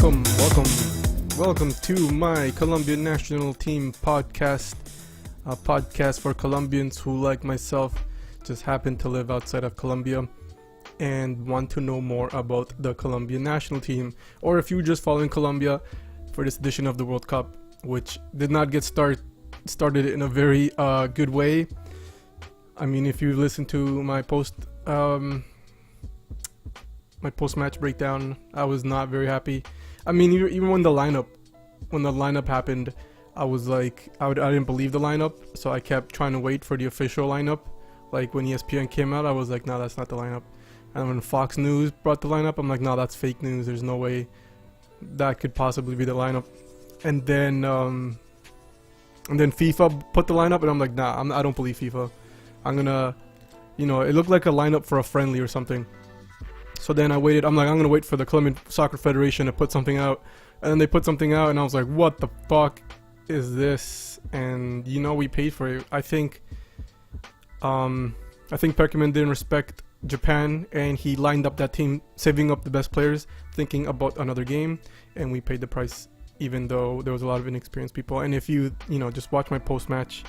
Welcome to my Colombian national team podcast, a podcast for Colombians who, like myself, just happen to live outside of Colombia and want to know more about the Colombian national team, or if you're just following Colombia for this edition of the World Cup, which did not get started in a very good way. I mean, if you listen to my post-match breakdown, I was not very happy. I mean, even when the lineup happened, I was like, I didn't believe the lineup, so I kept trying to wait for the official lineup. Like when ESPN came out, I was like, no, that's not the lineup. And when Fox News brought the lineup, I'm like, no, that's fake news. There's no way that could possibly be the lineup. And then FIFA put the lineup, and I'm like, nah, I don't believe FIFA. I'm gonna, it looked like a lineup for a friendly or something. So then I waited. I'm like, I'm gonna wait for the Colombian Soccer Federation to put something out, and then they put something out, and I was like, what the fuck is this? And we paid for it. I think Peckerman didn't respect Japan, and he lined up that team, saving up the best players, thinking about another game, and we paid the price, even though there was a lot of inexperienced people. And if you just watch my post match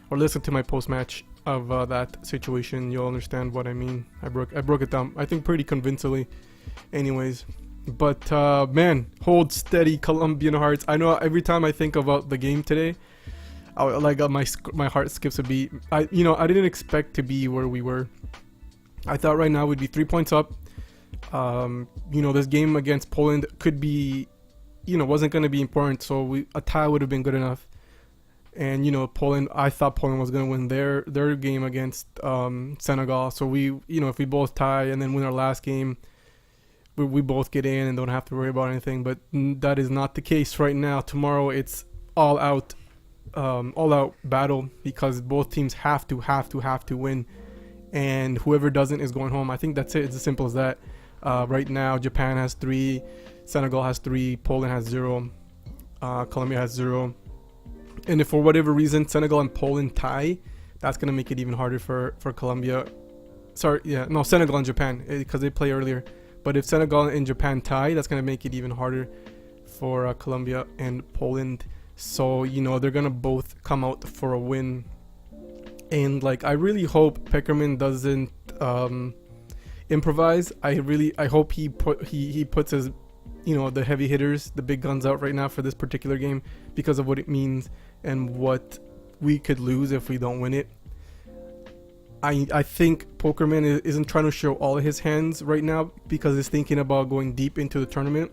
or listen to my post match of that situation, you'll understand what I mean. I broke it down, I think, pretty convincingly anyways. But man, hold steady, Colombian hearts. I know every time I think about the game today, my heart skips a beat. I didn't expect to be where we were. I thought right now we'd be 3 points up. This game against Poland could be, wasn't going to be important, so a tie would have been good enough. And Poland, I thought Poland was going to win their game against Senegal. So if we both tie and then win our last game, we both get in and don't have to worry about anything. But that is not the case right now. Tomorrow it's all out battle, because both teams have to win, and whoever doesn't is going home. I think that's it. It's as simple as that. Right now, Japan has 3, Senegal has 3, Poland has 0, Colombia has 0. And if for whatever reason Senegal and Poland tie, that's going to make it even harder for Colombia. Senegal and Japan, because they play earlier. But if Senegal and Japan tie, that's going to make it even harder for Colombia and Poland. So, they're going to both come out for a win. And, I really hope Peckerman doesn't improvise. I hope he puts his, the heavy hitters, the big guns out right now for this particular game, because of what it means and what we could lose if we don't win it. I think Peckerman isn't trying to show all of his hands right now, because he's thinking about going deep into the tournament.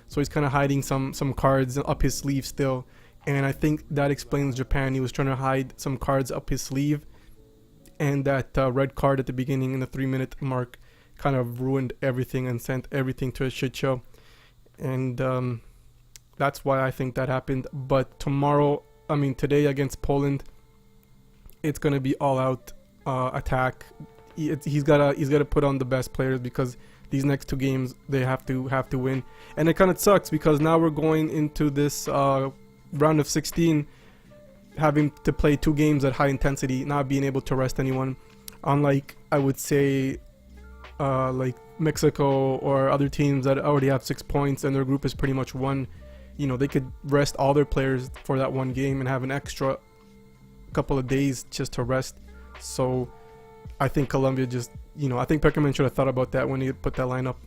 So he's kind of hiding some cards up his sleeve still. And I think that explains Japan. He was trying to hide some cards up his sleeve. And that red card at the beginning in the 3-minute mark kind of ruined everything and sent everything to a shit show. And that's why I think that happened. But today against Poland, it's going to be all out attack. He's got to put on the best players, because these next 2 games they have to win. And it kind of sucks, because now we're going into this round of 16 having to play 2 games at high intensity, not being able to rest anyone, unlike, I would say, like Mexico or other teams that already have 6 points and their group is pretty much won. They could rest all their players for that one game and have an extra couple of days just to rest. So I think Colombia just, I think Peckerman should have thought about that when he put that lineup,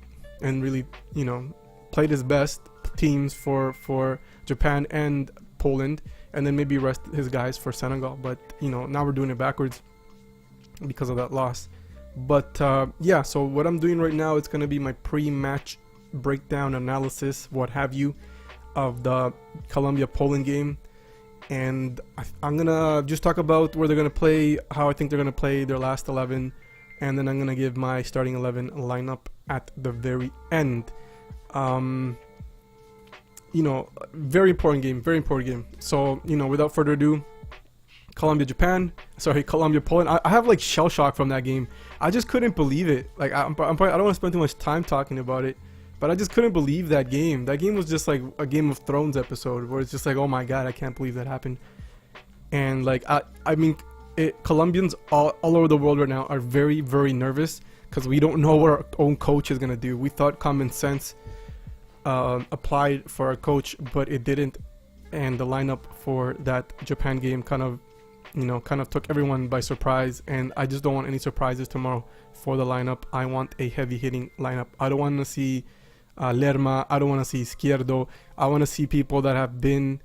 and really, played his best teams for Japan and Poland, and then maybe rest his guys for Senegal. But now we're doing it backwards because of that loss. But so what I'm doing right now, it's going to be my pre-match breakdown, analysis, what have you, of the Colombia-Poland game. And I'm going to just talk about where they're going to play, how I think they're going to play their last 11, and then I'm going to give my starting 11 lineup at the very end. Very important game. So, without further ado, Colombia-Poland. I have shell shock from that game. I just couldn't believe it. I don't want to spend too much time talking about it, but I just couldn't believe that game. That game was just like a Game of Thrones episode, where it's just like, oh my god, I can't believe that happened. And Colombians all over the world right now are very, very nervous, because we don't know what our own coach is gonna do. We thought common sense applied for a coach, but it didn't. And the lineup for that Japan game kind of took everyone by surprise. And I just don't want any surprises tomorrow for the lineup. I want a heavy hitting lineup. I don't want to see Lerma. I don't want to see Izquierdo. I want to see people that have been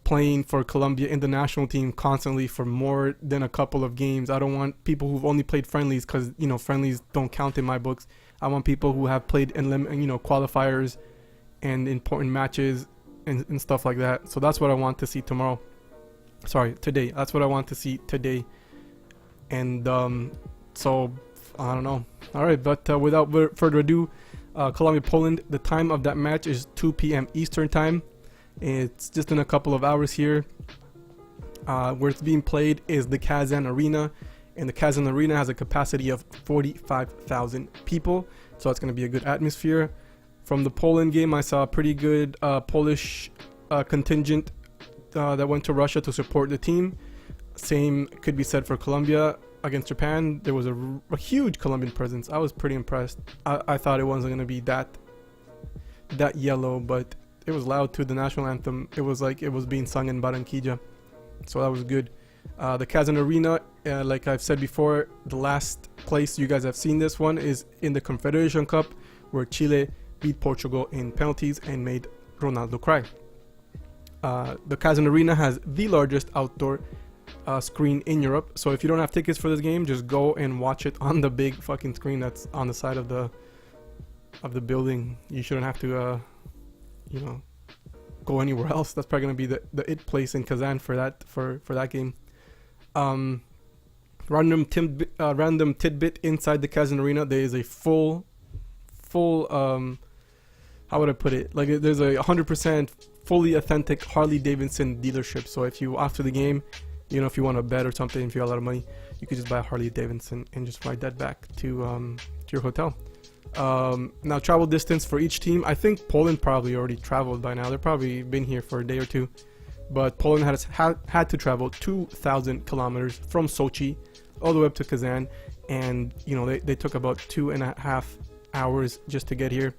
playing for Colombia in the national team constantly for more than a couple of games. I don't want people who've only played friendlies, because friendlies don't count in my books. I want people who have played in qualifiers and important matches and stuff like that. So that's what I want to see tomorrow. Sorry, today. That's what I want to see today. And so I don't know. All right, but without further ado, Colombia Poland. The time of that match is 2 p.m. Eastern time. It's just in a couple of hours here. Where it's being played is the Kazan Arena, and the Kazan Arena has a capacity of 45,000 people, so it's going to be a good atmosphere. From the Poland game, I saw a pretty good Polish contingent that went to Russia to support the team. Same could be said for Colombia against Japan. There was a huge Colombian presence. I was pretty impressed. I thought it wasn't going to be that yellow, but it was loud too. The national anthem, it was like it was being sung in Barranquilla, so that was good. The Kazan Arena, like I've said before, the last place you guys have seen this one is in the Confederation Cup, where Chile beat Portugal in penalties and made Ronaldo cry. The Kazan Arena has the largest outdoor screen in Europe, so if you don't have tickets for this game, just go and watch it on the big fucking screen that's on the side of the building. You shouldn't have to go anywhere else. That's probably gonna be the it place in Kazan for that game. Random tidbit inside the Kazan Arena, there is a full how would I put it, like there's a 100% fully authentic Harley Davidson dealership. So if you, after the game, if you want to bet or something, if you have a lot of money, you could just buy a Harley Davidson and just ride that back to your hotel. Now, travel distance for each team. I think Poland probably already traveled by now. They've probably been here for a day or two. But Poland had to travel 2,000 kilometers from Sochi all the way up to Kazan. And, they took about 2.5 hours just to get here.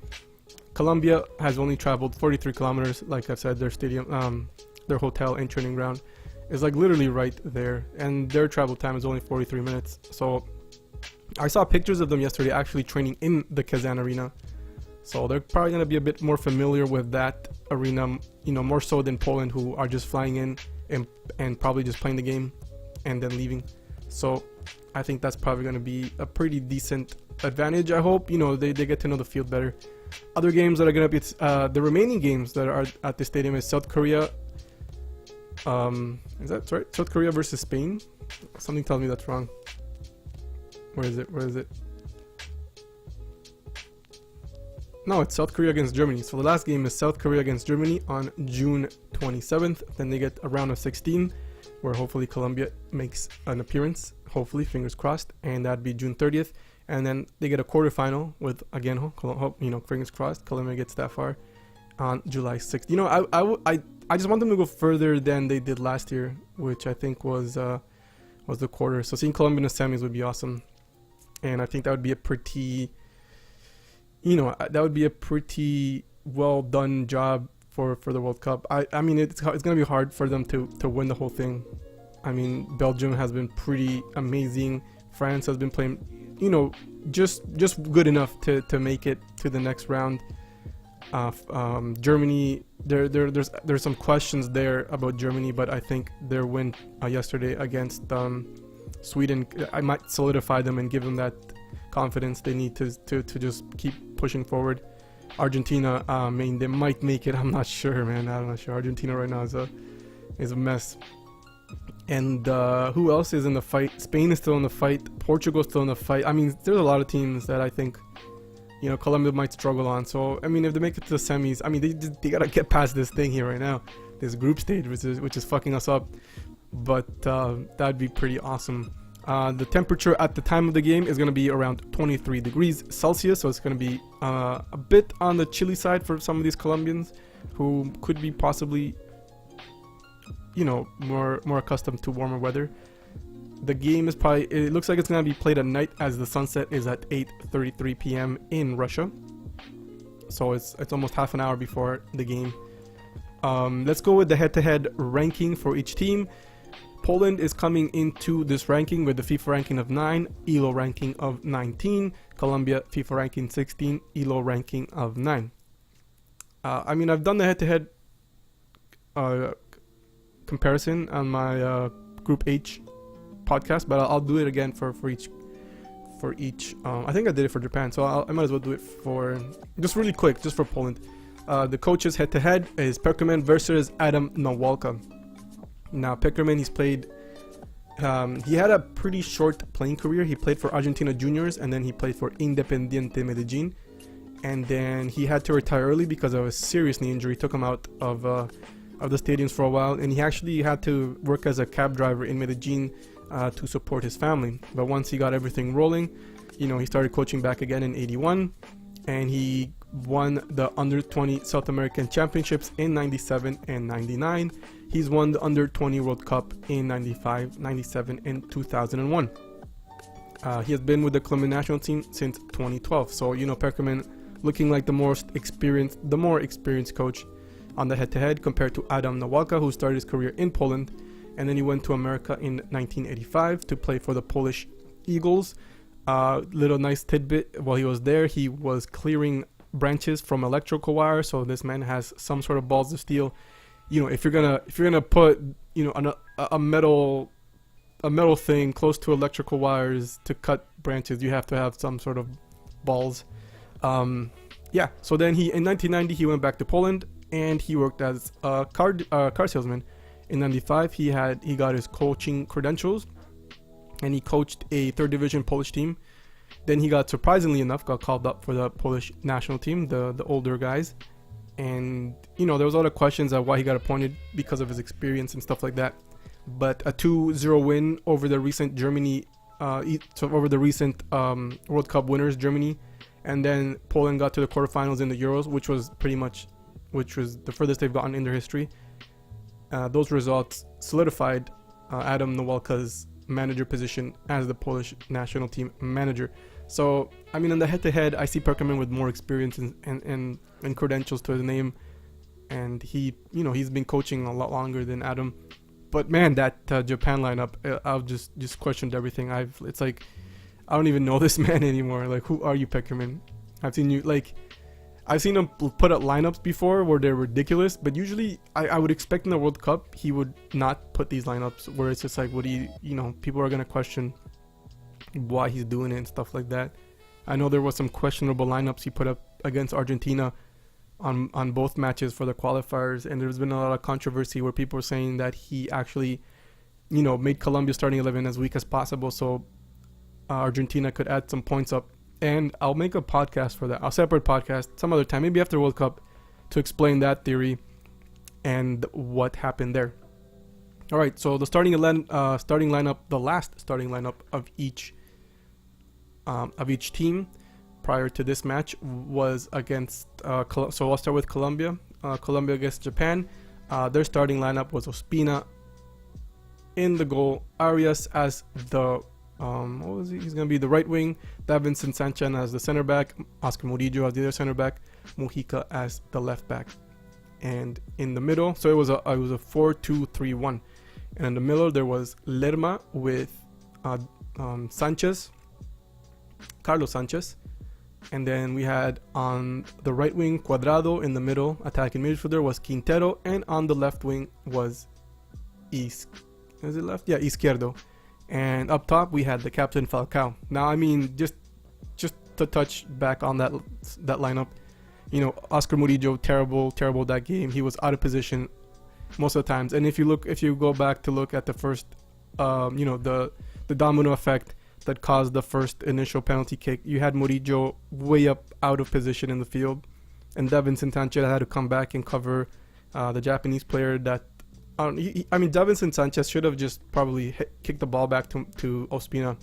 Colombia has only traveled 43 kilometers. Like I've said, their stadium, their hotel and training ground is like literally right there. And their travel time is only 43 minutes. So I saw pictures of them yesterday actually training in the Kazan Arena. So they're probably going to be a bit more familiar with that arena, more so than Poland, who are just flying in and probably just playing the game and then leaving. So I think that's probably going to be a pretty decent advantage. I hope, they get to know the field better. Other games that are going to be, the remaining games that are at the stadium is South Korea. Is that right? South Korea versus Spain? Something tells me that's wrong. Where is it? No, it's South Korea against Germany. So the last game is South Korea against Germany on June 27th. Then they get a round of 16, where hopefully Colombia makes an appearance. Hopefully, fingers crossed. And that'd be June 30th. And then they get a quarterfinal with, again, fingers crossed, Colombia gets that far on July 6th. I just want them to go further than they did last year, which I think was the quarter. So seeing Colombia in the semis would be awesome. And I think that would be a pretty, well done job for the World Cup. I mean, it's going to be hard for them to win the whole thing. I mean, Belgium has been pretty amazing. France has been playing, just good enough to make it to the next round. Germany, there's some questions there about Germany, but I think their win yesterday against Sweden, I might solidify them and give them that confidence they need to just keep pushing forward. Argentina, they might make it. I'm not sure, man. I'm not sure. Argentina right now is a mess. And who else is in the fight? Spain is still in the fight. Portugal is still in the fight. I mean, there's a lot of teams that I think, Colombia might struggle on. So, I mean, if they make it to the semis, I mean, they gotta get past this thing here right now, this group stage, which is fucking us up. But that'd be pretty awesome. The temperature at the time of the game is going to be around 23 degrees Celsius, so it's going to be a bit on the chilly side for some of these Colombians who could be possibly, more accustomed to warmer weather. The game is it looks like it's going to be played at night, as the sunset is at 8:33 p.m. in Russia. so it's almost half an hour before the game. Let's go with the head-to-head ranking for each team. Poland is coming into this ranking with the FIFA ranking of 9, ELO ranking of 19. Colombia, FIFA ranking 16, ELO ranking of 9. I mean, I've done the head-to-head comparison on my Group H podcast, but I'll do it again for each. I think I did it for Japan, so I might as well do it for just really quick, just for Poland. The coaches head-to-head is Perkerman versus Adam Nawalka. Now, Perkerman, he's played. He had a pretty short playing career. He played for Argentina Juniors, and then he played for Independiente Medellin. And then he had to retire early because of a serious knee injury. Took him out of the stadiums for a while, and he actually had to work as a cab driver in Medellin to support his family. But once he got everything rolling, he started coaching back again in '81, and he won the Under 20 South American Championships in '97 and '99. He's won the Under 20 World Cup in '95, '97, and 2001. He has been with the Colombian national team since 2012. So Perkerman looking like the more experienced coach on the head-to-head compared to Adam Nawalka, who started his career in Poland, and then he went to America in 1985 to play for the Polish Eagles. Little nice tidbit: while he was there, he was clearing branches from electrical wire. So this man has some sort of balls of steel. If you're gonna put a metal thing close to electrical wires to cut branches, you have to have some sort of balls. So then in 1990 he went back to Poland, and he worked as a car salesman. In '95 he got his coaching credentials, and he coached a third division Polish team. Then he surprisingly enough got called up for the Polish national team, the older guys. And there was a lot of questions on why he got appointed because of his experience and stuff like that. But a 2-0 win over the recent World Cup winners, Germany, and then Poland got to the quarterfinals in the Euros, which was the furthest they've gotten in their history. Those results solidified Adam Nawalka's manager position as the Polish national team manager. So, I mean, in the head-to-head, I see Perkerman with more experience and credentials to his name, and he's been coaching a lot longer than Adam. But man, that Japan lineup, I've just questioned everything. It's like I don't even know this man anymore. Like, who are you, Perkerman? I've seen him put up lineups before where they're ridiculous, but usually I would expect in the World Cup he would not put these lineups where it's just like, people are gonna question why he's doing it and stuff like that. I know there was some questionable lineups he put up against Argentina on both matches for the qualifiers, and there's been a lot of controversy where people are saying that he actually made Colombia starting 11 as weak as possible so Argentina could add some points up. And I'll make a podcast for that, a separate podcast some other time, maybe after World Cup, to explain that theory and what happened there. All right, so the the last starting lineup of each team prior to this match was against. So I'll start with Colombia. Colombia against Japan. Their starting lineup was Ospina in the goal, Arias as the he's going to be the right wing, Davinson Sanchez as the center back, Oscar Murillo as the other center back, Mujica as the left back. And in the middle, so it was a 4-2-3-1. And in the middle there was Lerma with Carlos Sanchez. And then we had on the right wing Cuadrado. In the middle, attacking midfielder was Quintero, and on the left wing was Izquierdo. And up top we had the captain Falcao. Now, I mean, just to touch back on that lineup, Oscar Murillo, terrible that game. He was out of position most of the times. And if you go back to look at the first, the domino effect that caused the first initial penalty kick, you had Murillo way up out of position in the field, and Davinson Sanchez had to come back and cover the Japanese player that. Davinson Sanchez should have just probably kicked the ball back to Ospina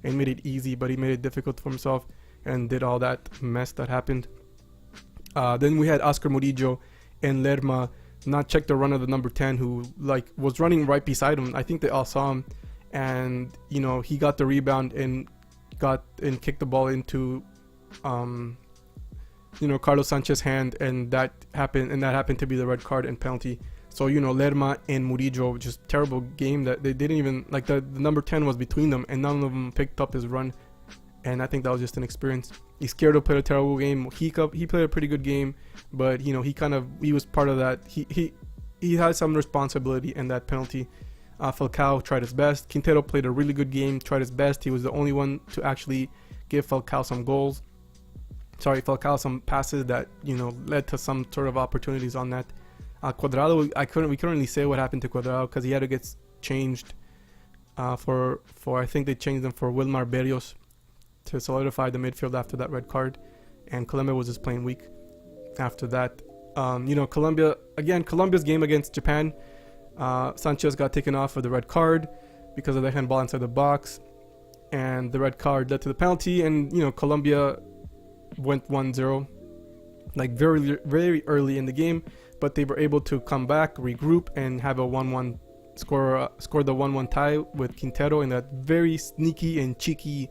and made it easy, but he made it difficult for himself and did all that mess that happened. Then we had Oscar Murillo and Lerma not check the run of the number 10, who was running right beside him. I think they all saw him, and he got the rebound and kicked the ball into Carlos Sanchez hand, and that happened to be the red card and penalty. So Lerma and Murillo, just terrible game that they didn't even like. The number 10 was between them, and none of them picked up his run. And I think that was just an experience. Izquierdo played a terrible game. He played a pretty good game, but he was part of that. He had some responsibility in that penalty. Falcao tried his best. Quintero played a really good game, tried his best. He was the only one to actually give Falcao some passes that led to some sort of opportunities on that. Cuadrado, we couldn't really say what happened to Cuadrado because he had to get changed for I think they changed him for Wilmar Berrios to solidify the midfield after that red card, and Colombia was just playing weak after that. Colombia's game against Japan, Sanchez got taken off for the red card because of the handball inside the box, and the red card led to the penalty, and Colombia went 1-0 like very, very early in the game, but they were able to come back, regroup, and have a 1-1 score the 1-1 tie with Quintero in that very sneaky and cheeky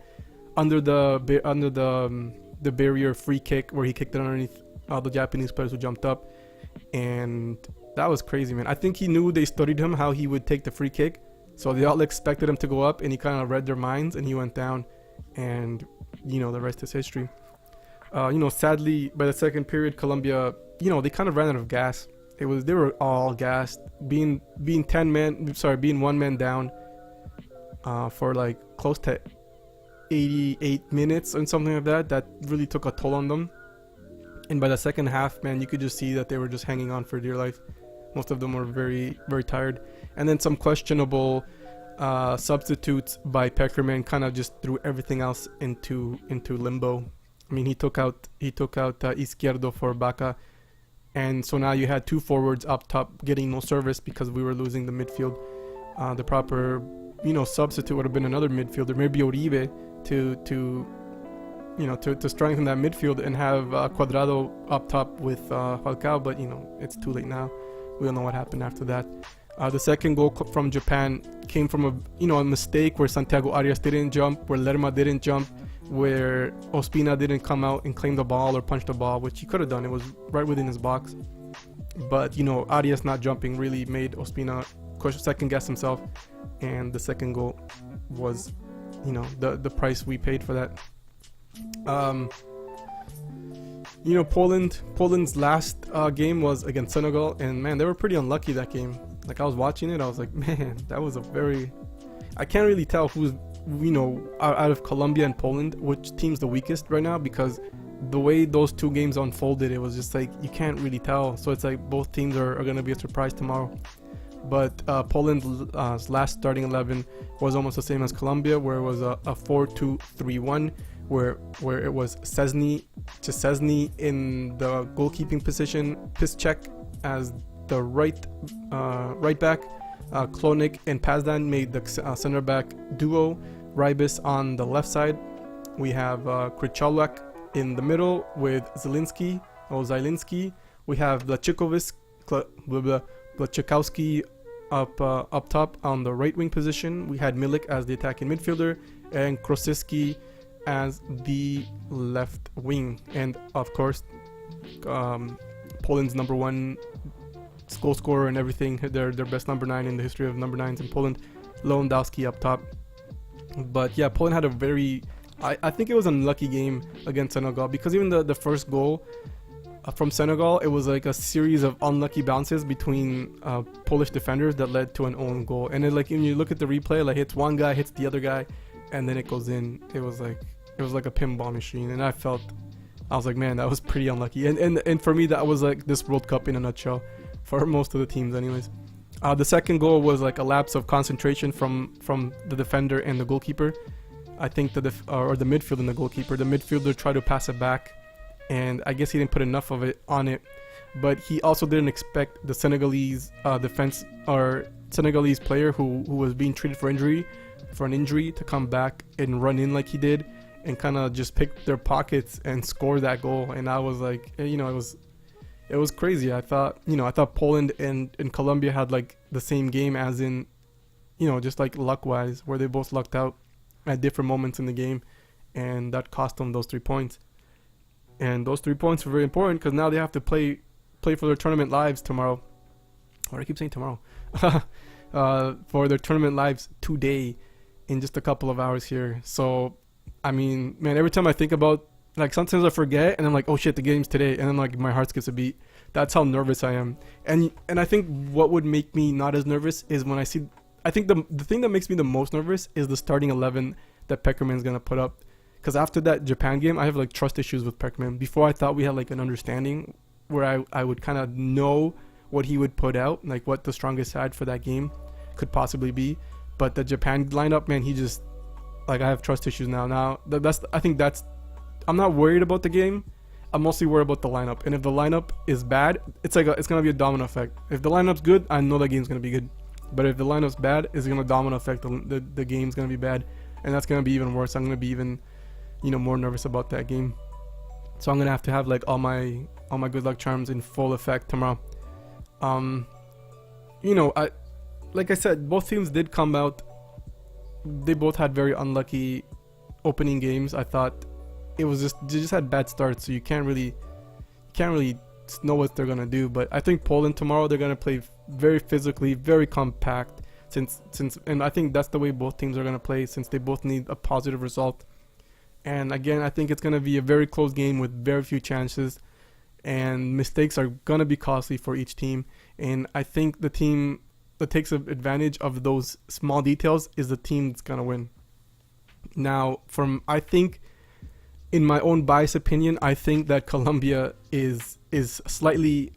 under the barrier free kick where he kicked it underneath the Japanese players who jumped up, and that was crazy, man. I think he knew they studied him how he would take the free kick, so they all expected him to go up, and he kind of read their minds, and he went down, and the rest is history. Sadly, by the second period, Colombia, they kind of ran out of gas. They were all gassed, being 1 man down for like close to 88 minutes and something like that. That really took a toll on them. And by the second half, man, you could just see that they were just hanging on for dear life. Most of them were very, very tired. And then some questionable substitutes by Peckerman kind of just threw everything else into limbo. I mean, he took out Izquierdo for Baca, and so now you had two forwards up top getting no service because we were losing the midfield. The proper substitute would have been another midfielder, maybe Uribe, to strengthen that midfield and have Cuadrado up top with Falcao, but it's too late now. We don't know what happened after that. The second goal from Japan came from a mistake where Santiago Arias didn't jump, where Lerma didn't jump, where Ospina didn't come out and claim the ball or punch the ball, which he could have done. It was right within his box. But Arias not jumping really made Ospina second guess himself, and the second goal was the price we paid for that. Poland's last game was against Senegal, and man, they were pretty unlucky that game. Like, I was watching it, I was like, man, that was I can't really tell who's out of Colombia and Poland which team's the weakest right now, because the way those two games unfolded, it was just like you can't really tell. So it's like both teams are going to be a surprise tomorrow. But Poland's last starting 11 was almost the same as Colombia, where it was a 4-2-3-1, where it was Szczesny in the goalkeeping position, Piszczek as the right back, Klonik and Pazdan made the center back duo, Rybis on the left side. We have Krychalak in the middle with Zielinski. We have Blachikowski up top on the right wing position. We had Milik as the attacking midfielder and Krosiski as the left wing. And of course, Poland's number one goal scorer and everything, their best number 9 in the history of number 9s in Poland, Lewandowski up top. But yeah, Poland had a very, I think it was an unlucky game against Senegal, because even the first goal from Senegal, it was like a series of unlucky bounces between Polish defenders that led to an own goal. And then, like, when you look at the replay, like, hits one guy, hits the other guy, and then it goes in. It was like a pinball machine, and I was like, man, that was pretty unlucky. And for me, that was like this World Cup in a nutshell, for most of the teams anyways. The second goal was like a lapse of concentration from the defender and the goalkeeper. I think the midfield and the goalkeeper. The midfielder tried to pass it back, and I guess he didn't put enough of it on it. But he also didn't expect the Senegalese Senegalese player who was being treated for an injury to come back and run in like he did, and kind of just pick their pockets and score that goal. And I was like, it was crazy. I thought Poland and Colombia had like the same game, as in, just like luck wise, where they both lucked out at different moments in the game, and that cost them those 3 points. And those 3 points were very important because now they have to play for their tournament lives tomorrow. Or I keep saying tomorrow. For their tournament lives today, in just a couple of hours here. So, I mean, man, every time I think about, like, sometimes I forget and I'm like, oh shit, the game's today, and then like my heart skips a beat. That's how nervous I am. And I think what would make me not as nervous is when I see, I think the thing that makes me the most nervous is the starting 11 that Peckerman's gonna put up. Because after that Japan game, I have like trust issues with Peckerman. Before I thought we had like an understanding where I would kind of know what he would put out, like what the strongest side for that game could possibly be. But the Japan lineup, man, he just, like, I have trust issues now. I'm not worried about the game. I'm mostly worried about the lineup. And if the lineup is bad, it's gonna be a domino effect. If the lineup's good, I know the game's gonna be good. But if the lineup's bad, it's gonna domino effect. The game's gonna be bad, and that's gonna be even worse. I'm gonna be even, more nervous about that game. So I'm gonna have to have like all my good luck charms in full effect tomorrow. Like I said, both teams did come out. They both had very unlucky opening games. I thought they just had bad starts, so you can't really know what they're gonna do. But I think Poland tomorrow, they're gonna play very physically, very compact. And I think that's the way both teams are gonna play, since they both need a positive result. And again, I think it's gonna be a very close game with very few chances, and mistakes are gonna be costly for each team. And I think the team that takes advantage of those small details is the team that's gonna win. Now, I think, in my own biased opinion, I think that Colombia is slightly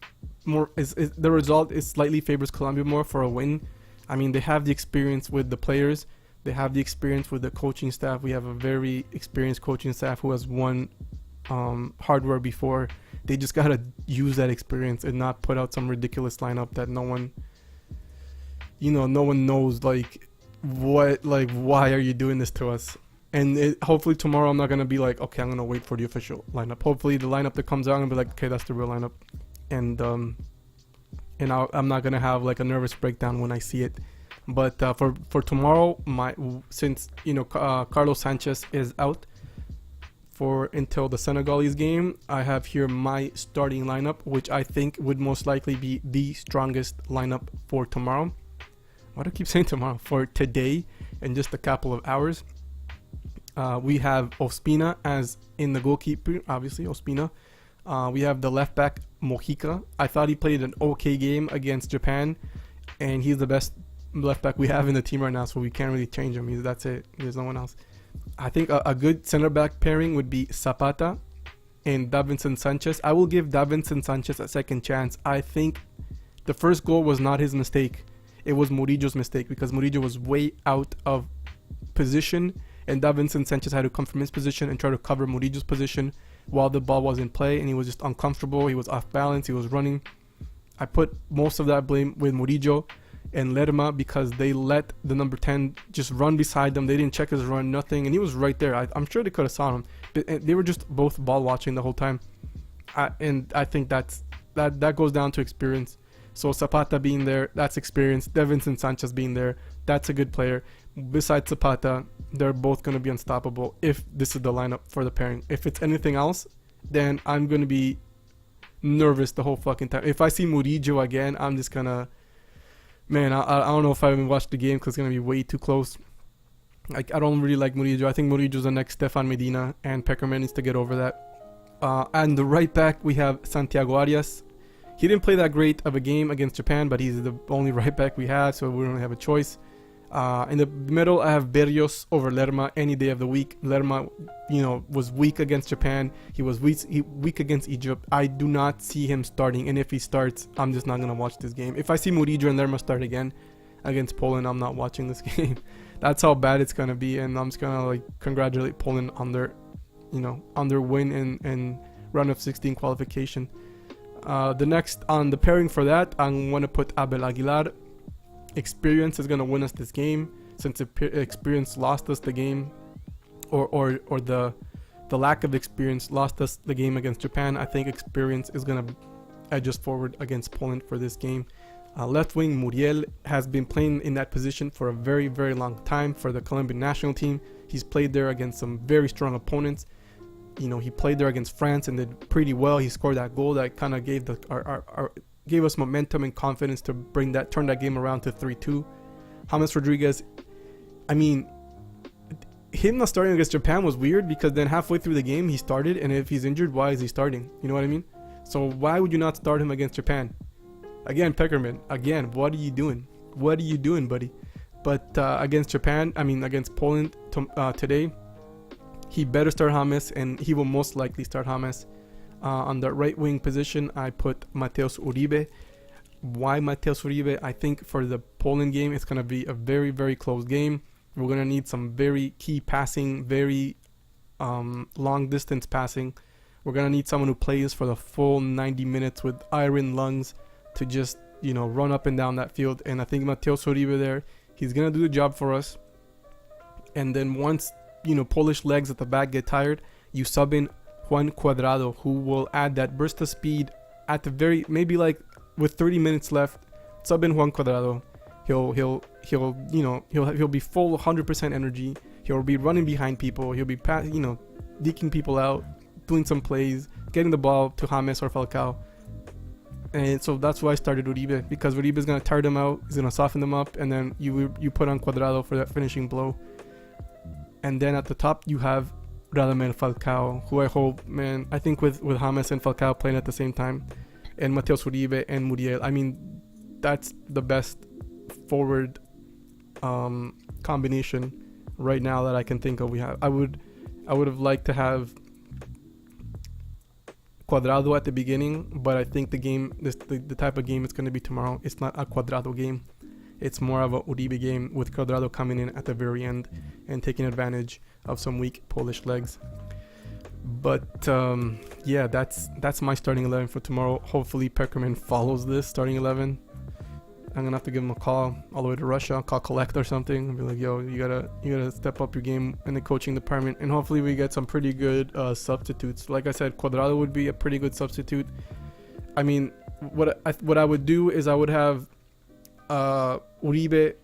more. The result is slightly favors Colombia more for a win. I mean, they have the experience with the players. They have the experience with the coaching staff. We have a very experienced coaching staff who has won hardware before. They just gotta use that experience and not put out some ridiculous lineup that no one knows, like, why are you doing this to us? And hopefully tomorrow I'm not gonna be like, okay, I'm gonna wait for the official lineup. Hopefully the lineup that comes out, I'm gonna be like, okay, that's the real lineup, and I'm not gonna have like a nervous breakdown when I see it. But for tomorrow, since Carlos Sanchez is out until the Senegalese game, I have here my starting lineup, which I think would most likely be the strongest lineup for tomorrow. Why do I keep saying tomorrow? For today, in just a couple of hours. We have Ospina as in the goalkeeper, obviously Ospina. We have the left back Mojica. I thought he played an okay game against Japan, and he's the best left back we have in the team right now, so we can't really change him. That's it. There's no one else. I think a good center back pairing would be Zapata and Davinson Sanchez. I will give Davinson Sanchez a second chance. I think the first goal was not his mistake. It was Murillo's mistake, because Murillo was way out of position, and Davinson Sanchez had to come from his position and try to cover Murillo's position while the ball was in play, and he was just uncomfortable. He was off balance. He was running. I put most of that blame with Murillo and Lerma, because they let the number 10 just run beside them. They didn't check his run, nothing, and he was right there. I'm sure they could have saw him, but they were just both ball watching the whole time. And I think that goes down to experience. So Zapata being there, that's experience. Davinson Sanchez being there, that's a good player. Besides Zapata, they're both going to be unstoppable if this is the lineup for the pairing. If it's anything else, then I'm going to be nervous the whole fucking time. If I see Murillo again, I'm just going to... Man, I don't know if I even watched the game, because it's going to be way too close. Like, I don't really like Murillo. I think Murillo's the next Stefan Medina, and Peckerman needs to get over that. And the right back, we have Santiago Arias. He didn't play that great of a game against Japan, but he's the only right back we have, so we don't really have a choice. In the middle, I have Berrios over Lerma any day of the week. Lerma, was weak against Japan. He was weak against Egypt. I do not see him starting, and if he starts, I'm just not going to watch this game. If I see Murillo and Lerma start again against Poland, I'm not watching this game. That's how bad it's going to be, and I'm just going to congratulate Poland on their win and round of 16 qualification. The next on the pairing for that, I'm going to put Abel Aguilar. Experience is going to win us this game, since experience lost us the game, or the lack of experience lost us the game against Japan. I think experience is going to edge us forward against Poland for this game. Left wing Muriel has been playing in that position for a very, very long time for the Colombian national team. He's played there against some very strong opponents. he played there against France and did pretty well. He scored that goal that kind of gave gave us momentum and confidence to turn that game around to 3-2. James Rodriguez, I mean, him not starting against Japan was weird, because then halfway through the game he started, and if he's injured, why is he starting? You know what I mean? So why would you not start him against Japan? Again, Peckerman, again, what are you doing? What are you doing, buddy? But against Poland today, he better start James, and he will most likely start James. On the right wing position, I put Mateus Uribe. Why Mateus Uribe? I think for the Poland game, it's going to be a very, very close game. We're going to need some very key passing, very long distance passing. We're going to need someone who plays for the full 90 minutes with iron lungs to just, run up and down that field. And I think Mateus Uribe there, he's going to do the job for us. And then once, Polish legs at the back get tired, you sub in Juan Cuadrado, who will add that burst of speed at the maybe like with 30 minutes left. Sub in Juan Cuadrado. He'll be full 100% energy. He'll be running behind people. He'll be deking people out, doing some plays, getting the ball to James or Falcao. And so that's why I started Uribe, because Uribe is gonna tire them out. He's gonna soften them up, and then you put on Cuadrado for that finishing blow. And then at the top you have Radamel Falcao, who I think with James and Falcao playing at the same time, and Mateus Uribe and Muriel, I mean, that's the best forward combination right now that I can think of. I would have liked to have Cuadrado at the beginning, but I think the type of game it's going to be tomorrow, it's not a Cuadrado game. It's more of a Uribe game, with Cuadrado coming in at the very end and taking advantage of some weak Polish legs. But that's my starting 11 for tomorrow. Hopefully Peckerman follows this starting 11. I'm gonna have to give him a call all the way to Russia, call collect or something, and be like, yo, you gotta step up your game in the coaching department. And hopefully we get some pretty good substitutes. Like I said, Cuadrado would be a pretty good substitute. I mean, what I would do is I would have Uribe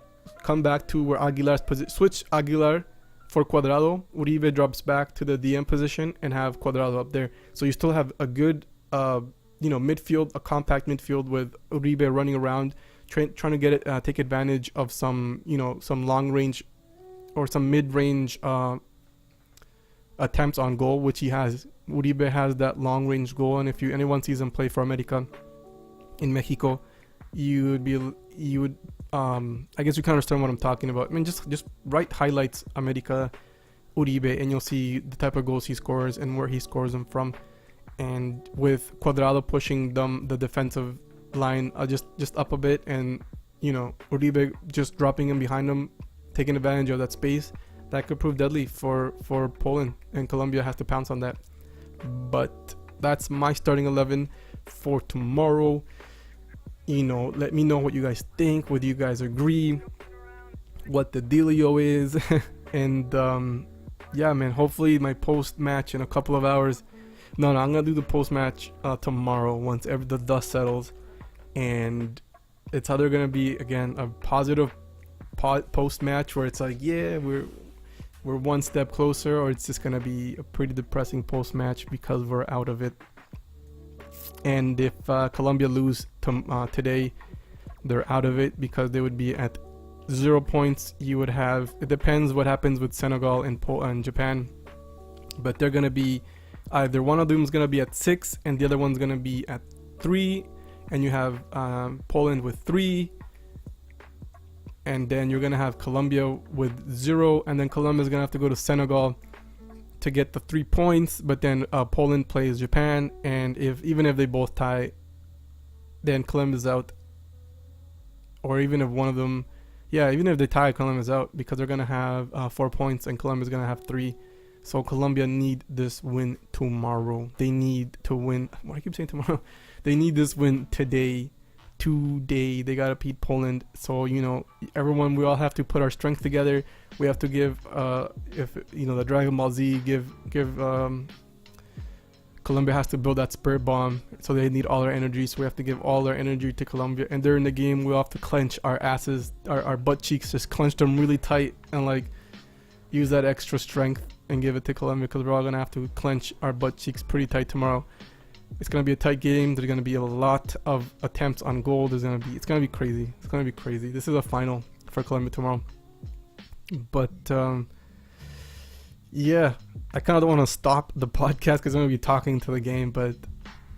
come back to where Aguilar's position, switch Aguilar for Cuadrado. Uribe drops back to the DM position and have Cuadrado up there. So you still have a good midfield, a compact midfield with Uribe running around, trying to get it, take advantage of some long range or some mid range attempts on goal, which he has. Uribe has that long range goal, and if anyone sees him play for America in Mexico, I guess you can understand what I'm talking about. I mean, just write highlights America Uribe, and you'll see the type of goals he scores and where he scores them from. And with Cuadrado pushing the defensive line just up a bit, and Uribe just dropping him behind him, taking advantage of that space, that could prove deadly for Poland, and Colombia has to pounce on that. But that's my starting 11 for tomorrow. Let me know what you guys think, whether you guys agree, what the dealio is. And man, hopefully my post match in a couple of hours. No, I'm gonna do the post match tomorrow once the dust settles, and it's either gonna be again a positive post match where it's like, yeah, we're one step closer, or it's just gonna be a pretty depressing post match because we're out of it. And if Colombia lose today, they're out of it, because they would be at 0 points. It depends what happens with Senegal and Japan, but they're gonna be either one of them is gonna be at 6 and the other one's gonna be at 3, and you have Poland with 3, and then you're gonna have Colombia with 0, and then Colombia's gonna have to go to Senegal to get the 3 points, but then Poland plays Japan, and even if they both tie, then Colombia's out. Or even if one of them, even if they tie, Colombia's out, because they're gonna have 4 points and Colombia's gonna have 3. So Colombia need this win tomorrow. They need to win. Why do I keep saying tomorrow? They need this win today. They gotta beat Poland. So everyone, we all have to put our strength together. We have to give the Dragon Ball Z, give Colombia has to build that spirit bomb, so they need all our energy. So we have to give all our energy to Colombia, and during the game we all have to clench our asses, our butt cheeks, just clench them really tight, and use that extra strength and give it to Colombia, because we're all gonna have to clench our butt cheeks pretty tight tomorrow. It's gonna be a tight game. There's gonna be a lot of attempts on goal. It's gonna be crazy. It's gonna be crazy. This is a final for Colombia tomorrow. But yeah, I kind of don't want to stop the podcast because I'm gonna be talking to the game, but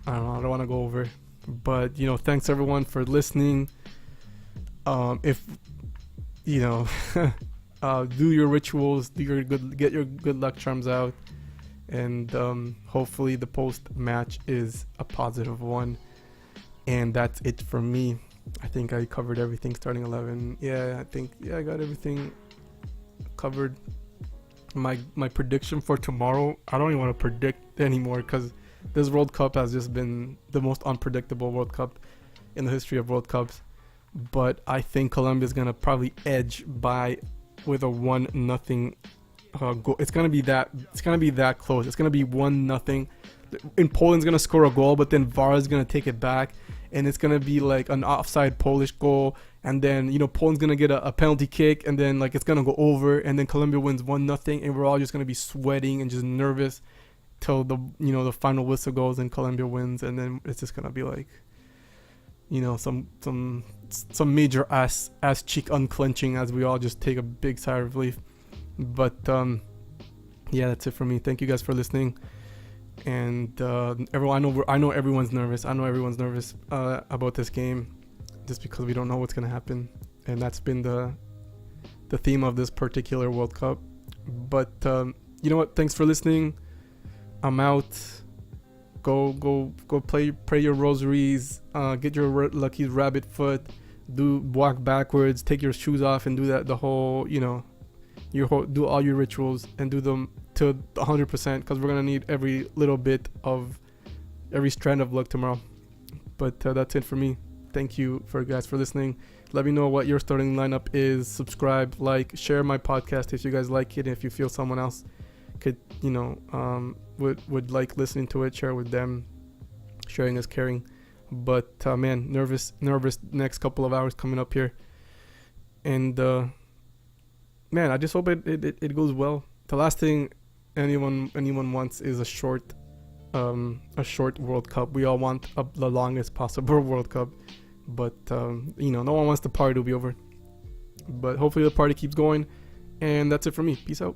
I don't know. I don't want to go over. But thanks everyone for listening. If do your rituals, get your good luck charms out, and hopefully the post match is a positive one. And that's it for me. I think I covered everything starting 11. I got everything covered. My prediction for tomorrow, I don't even want to predict anymore, because this World Cup has just been the most unpredictable World Cup in the history of World Cups. But I think Colombia is gonna probably edge with a 1-0 goal. It's gonna be that close. It's gonna be 1-0. And Poland's gonna score a goal, but then VAR is gonna take it back, and it's gonna be like an offside Polish goal, and then Poland's gonna get a penalty kick, and then it's gonna go over, and then Colombia wins 1-0, and we're all just gonna be sweating and just nervous till the the final whistle goes and Colombia wins, and then it's just gonna be some major ass cheek unclenching as we all just take a big sigh of relief. But that's it for me. Thank you guys for listening. And everyone, I know everyone's nervous. About this game, just because we don't know what's gonna happen, and that's been the theme of this particular World Cup. But you know what? Thanks for listening. I'm out. Go pray your rosaries. Get your lucky rabbit foot. Walk backwards. Take your shoes off and do that. The whole do all your rituals and do them to 100%, because we're gonna need every little bit of every strand of luck tomorrow. But that's it for me. Thank you guys for listening. Let me know what your starting lineup is. Subscribe, like, share my podcast if you guys like it. If you feel someone else could would like listening to it, share with them. Sharing is caring. But man, nervous next couple of hours coming up here, and man, I just hope it goes well. The last thing anyone wants is a short World Cup. We all want the longest possible World Cup, but no one wants the party to be over. But hopefully the party keeps going. And that's it for me. Peace out.